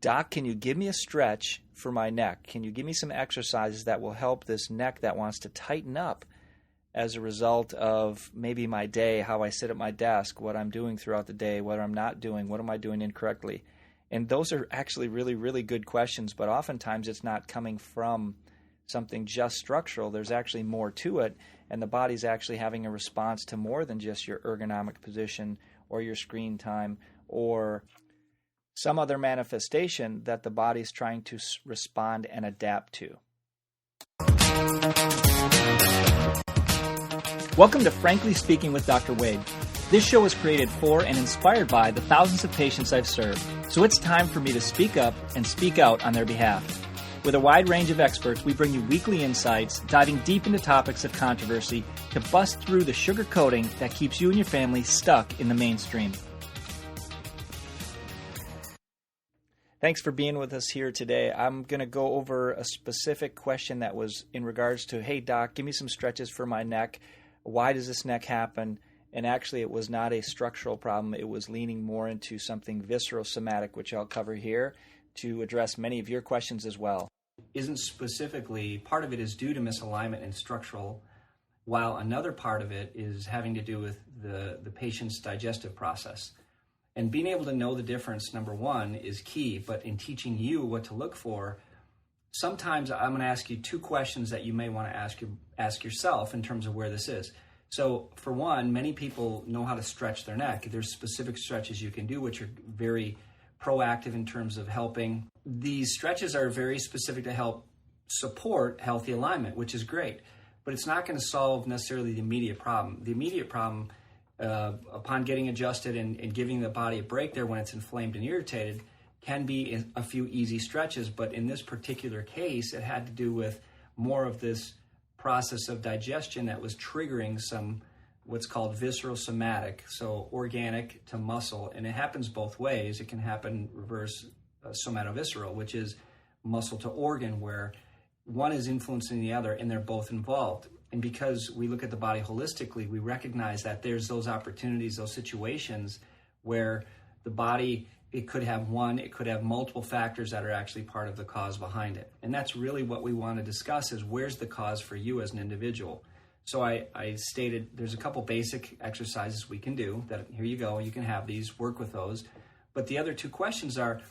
Doc, can you give me a stretch for my neck? Can you give me some exercises that will help this neck that wants to tighten up as a result of maybe my day, how I sit at my desk, what I'm doing throughout the day, what I'm not doing, what am I doing incorrectly? And those are actually really, really good questions, but oftentimes it's not coming from something just structural. There's actually more to it, and the body's actually having a response to more than just your ergonomic position or your screen time or some other manifestation that the body's trying to respond and adapt to. Welcome to Frankly Speaking with Dr. Wade. This show was created for and inspired by the thousands of patients I've served, so it's time for me to speak up and speak out on their behalf. With a wide range of experts, we bring you weekly insights, diving deep into topics of controversy to bust through the sugar coating that keeps you and your family stuck in the mainstream. Thanks for being with us here today. I'm going to go over a specific question that was in regards to, hey, Doc, give me some stretches for my neck. Why does this neck happen? And actually, it was not a structural problem. It was leaning more into something visceral somatic, which I'll cover here to address many of your questions as well. Isn't specifically, part of it is due to misalignment and structural, while another part of it is having to do with the patient's digestive process. And being able to know the difference, number one, is key, but in teaching you what to look for, sometimes I'm going to ask you two questions that you may want to ask yourself in terms of where this is. So for one, many people know how to stretch their neck. There's specific stretches you can do, which are very proactive in terms of helping. These stretches are very specific to help support healthy alignment, which is great, but it's not going to solve necessarily the immediate problem. The immediate problem, upon getting adjusted and giving the body a break there when it's inflamed and irritated, can be a few easy stretches, but in this particular case, it had to do with more of this process of digestion that was triggering some what's called visceral somatic, so organic to muscle, and it happens both ways. It can happen reverse somatovisceral, which is muscle to organ, where one is influencing the other and they're both involved. And because we look at the body holistically, we recognize that there's those opportunities, those situations where the body, it could have one, it could have multiple factors that are actually part of the cause behind it. And that's really what we want to discuss is where's the cause for you as an individual. So I stated there's a couple basic exercises we can do that here you go, you can have these, work with those. But the other two questions are,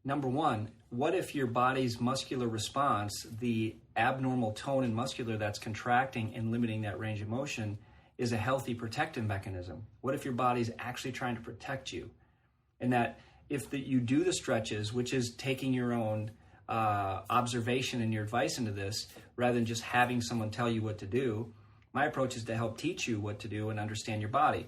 number one, what if your body's muscular response, the abnormal tone and muscular that's contracting and limiting that range of motion, is a healthy protective mechanism? What if your body's actually trying to protect you? And that if you do the stretches, which is taking your own observation and your advice into this, rather than just having someone tell you what to do, my approach is to help teach you what to do and understand your body.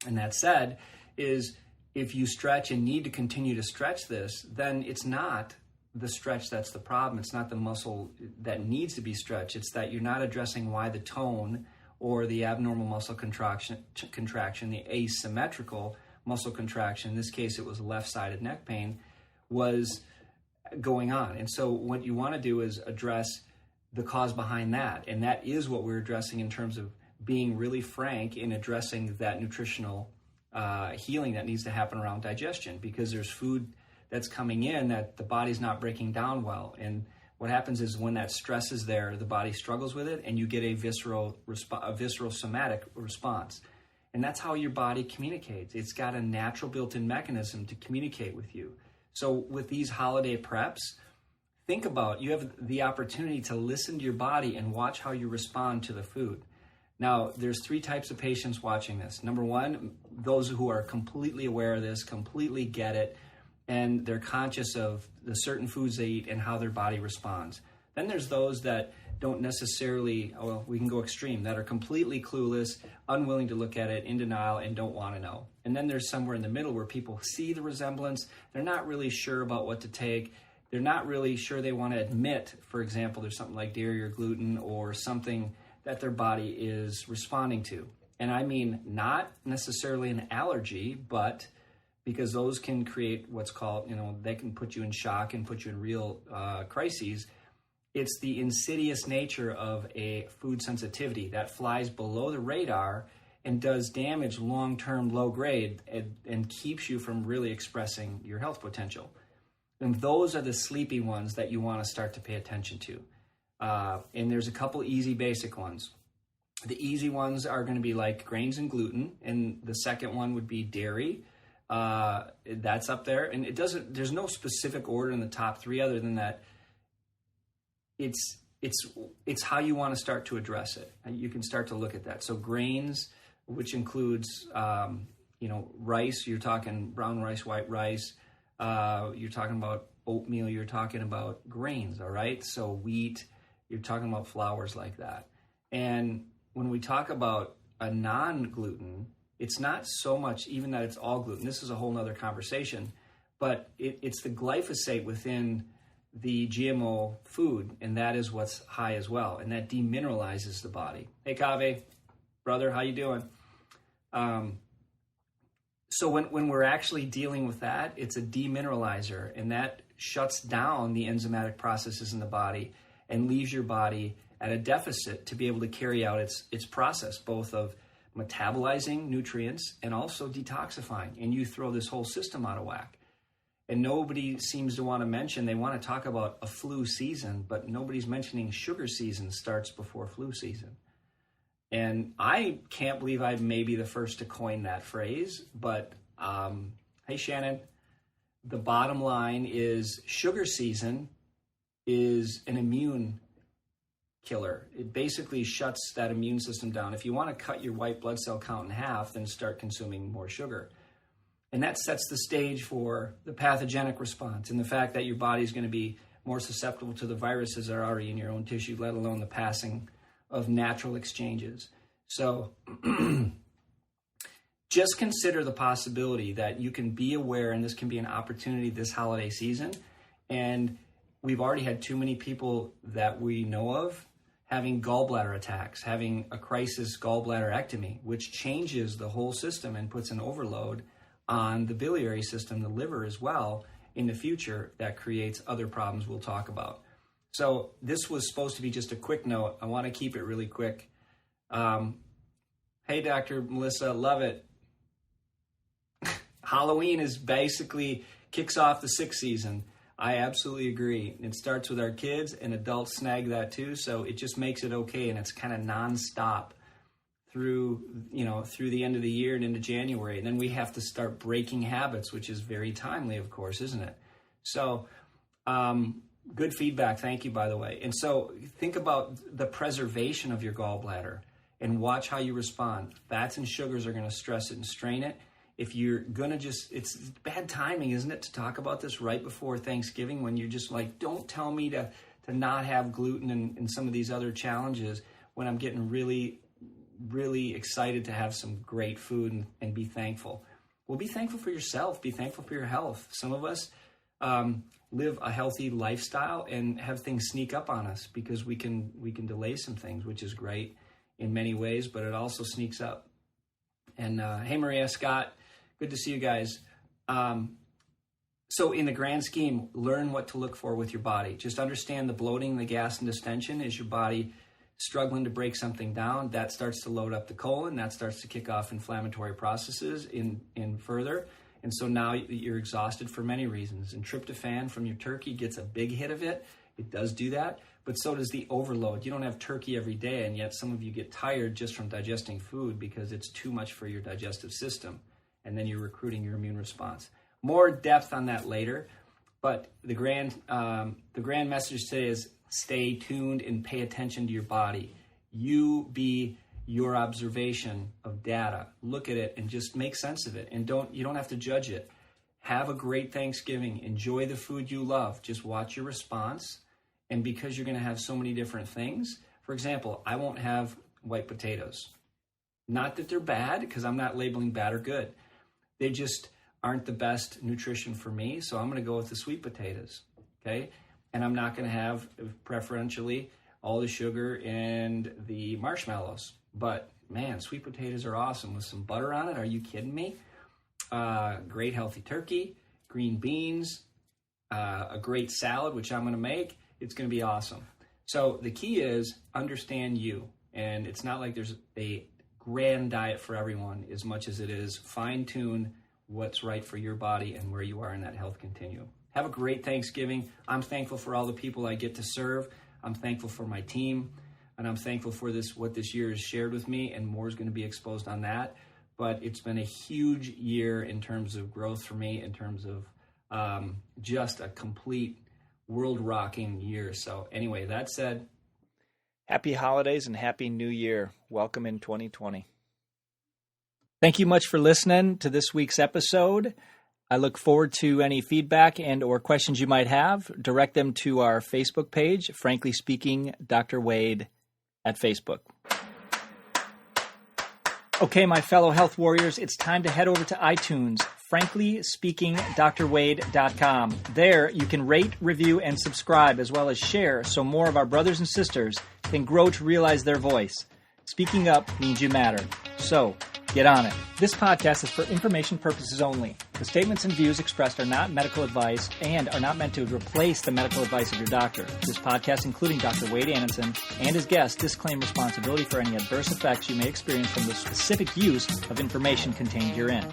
And that said, is if you stretch and need to continue to stretch this, then it's not the stretch that's the problem. It's not the muscle that needs to be stretched. It's that you're not addressing why the tone or the abnormal muscle contraction, the asymmetrical muscle contraction, in this case it was left-sided neck pain, was going on. And so what you want to do is address the cause behind that. And that is what we're addressing in terms of being really frank in addressing that nutritional healing that needs to happen around digestion, because there's food that's coming in that the body's not breaking down well. And what happens is when that stress is there, the body struggles with it and you get a visceral somatic response. And that's how your body communicates. It's got a natural built-in mechanism to communicate with you. So with these holiday preps, think about, you have the opportunity to listen to your body and watch how you respond to the food. Now, there's three types of patients watching this. Number one, those who are completely aware of this, completely get it, and they're conscious of the certain foods they eat and how their body responds. Then there's those that don't necessarily, well, we can go extreme, that are completely clueless, unwilling to look at it, in denial, and don't want to know. And then there's somewhere in the middle where people see the resemblance, they're not really sure about what to take, they're not really sure they want to admit, for example, there's something like dairy or gluten or something that their body is responding to. And I mean not necessarily an allergy, but because those can create what's called, they can put you in shock and put you in real crises. It's the insidious nature of a food sensitivity that flies below the radar and does damage long-term, low-grade, and keeps you from really expressing your health potential. And those are the sleepy ones that you want to start to pay attention to. And there's a couple easy basic ones. The easy ones are going to be like grains and gluten, and the second one would be dairy. That's up there, and there's no specific order in the top three other than that. It's how you want to start to address it. And you can start to look at that. So grains, which includes rice. You're talking brown rice, white rice. You're talking about oatmeal. You're talking about grains. All right. So wheat. You're talking about flours like that. And when we talk about a non-gluten, it's not so much even that it's all gluten. This is a whole nother conversation, but it's the glyphosate within the GMO food, and that is what's high as well, and that demineralizes the body. Hey, Kaveh, brother, how you doing? So when we're actually dealing with that, it's a demineralizer, and that shuts down the enzymatic processes in the body and leaves your body at a deficit to be able to carry out its process, both of metabolizing nutrients and also detoxifying. And you throw this whole system out of whack. And nobody seems to want to mention, they want to talk about a flu season, but nobody's mentioning sugar season starts before flu season. And I can't believe I may be the first to coin that phrase, but hey, Shannon, the bottom line is sugar season is an immune killer. It basically shuts that immune system down. If you want to cut your white blood cell count in half, then start consuming more sugar. And that sets the stage for the pathogenic response and the fact that your body is going to be more susceptible to the viruses that are already in your own tissue, let alone the passing of natural exchanges. So just consider the possibility that you can be aware, and this can be an opportunity this holiday season. And we've already had too many people that we know of having gallbladder attacks, having a crisis gallbladderectomy, which changes the whole system and puts an overload on the biliary system, the liver as well, in the future, that creates other problems we'll talk about. So this was supposed to be just a quick note. I want to keep it really quick. Hey, Dr. Melissa, love it. Halloween is basically kicks off the sick season. I absolutely agree. It starts with our kids, and adults snag that too. So it just makes it okay, and it's kind of nonstop through the end of the year and into January. And then we have to start breaking habits, which is very timely, of course, isn't it? So good feedback. Thank you, by the way. And so think about the preservation of your gallbladder and watch how you respond. Fats and sugars are going to stress it and strain it. If you're going to it's bad timing, isn't it, to talk about this right before Thanksgiving when you're just like, don't tell me to not have gluten and some of these other challenges when I'm getting really, really excited to have some great food and be thankful. Well, be thankful for yourself. Be thankful for your health. Some of us live a healthy lifestyle and have things sneak up on us because we can delay some things, which is great in many ways, but it also sneaks up. And hey, Maria, Scott, good to see you guys. So in the grand scheme, learn what to look for with your body. Just understand the bloating, the gas, and distension is your body struggling to break something down. That starts to load up the colon. That starts to kick off inflammatory processes in further. And so now you're exhausted for many reasons. And tryptophan from your turkey gets a big hit of it. It does do that. But so does the overload. You don't have turkey every day, and yet some of you get tired just from digesting food because it's too much for your digestive system. And then you're recruiting your immune response. More depth on that later. But the grand message today is stay tuned and pay attention to your body. You be your observation of data. Look at it and just make sense of it. And you don't have to judge it. Have a great Thanksgiving. Enjoy the food you love. Just watch your response. And because you're going to have so many different things, for example, I won't have white potatoes. Not that they're bad, because I'm not labeling bad or good. They just aren't the best nutrition for me, so I'm going to go with the sweet potatoes, okay? And I'm not going to have, preferentially, all the sugar and the marshmallows. But, man, sweet potatoes are awesome with some butter on it. Are you kidding me? Great healthy turkey, green beans, a great salad, which I'm going to make. It's going to be awesome. So the key is understand you. And it's not like there's a grand diet for everyone as much as it is fine-tune what's right for your body and where you are in that health continuum. Have a great Thanksgiving. I'm thankful for all the people I get to serve. I'm thankful for my team, and I'm thankful for what this year has shared with me, and more is going to be exposed on that. But it's been a huge year in terms of growth for me, in terms of just a complete world-rocking year. So anyway, that said, happy holidays and happy new year. Welcome in 2020. Thank you much for listening to this week's episode. I look forward to any feedback and or questions you might have. Direct them to our Facebook page, Frankly Speaking, Dr. Wade at Facebook. Okay, my fellow health warriors, it's time to head over to iTunes, franklyspeakingdrwade.com. There, you can rate, review, and subscribe, as well as share, so more of our brothers and sisters can grow to realize their voice. Speaking up means you matter. So, get on it. This podcast is for information purposes only. The statements and views expressed are not medical advice and are not meant to replace the medical advice of your doctor. This podcast, including Dr. Wade Annenson and his guests, disclaim responsibility for any adverse effects you may experience from the specific use of information contained herein.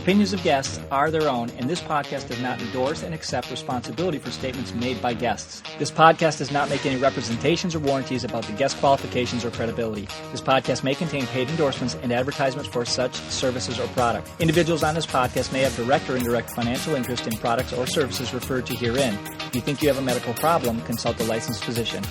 Opinions of guests are their own, and this podcast does not endorse and accept responsibility for statements made by guests. This podcast does not make any representations or warranties about the guest qualifications or credibility. This podcast may contain paid endorsements and advertisements for such services or product. Individuals on this podcast may have direct or indirect financial interest in products or services referred to herein. If you think you have a medical problem, consult a licensed physician.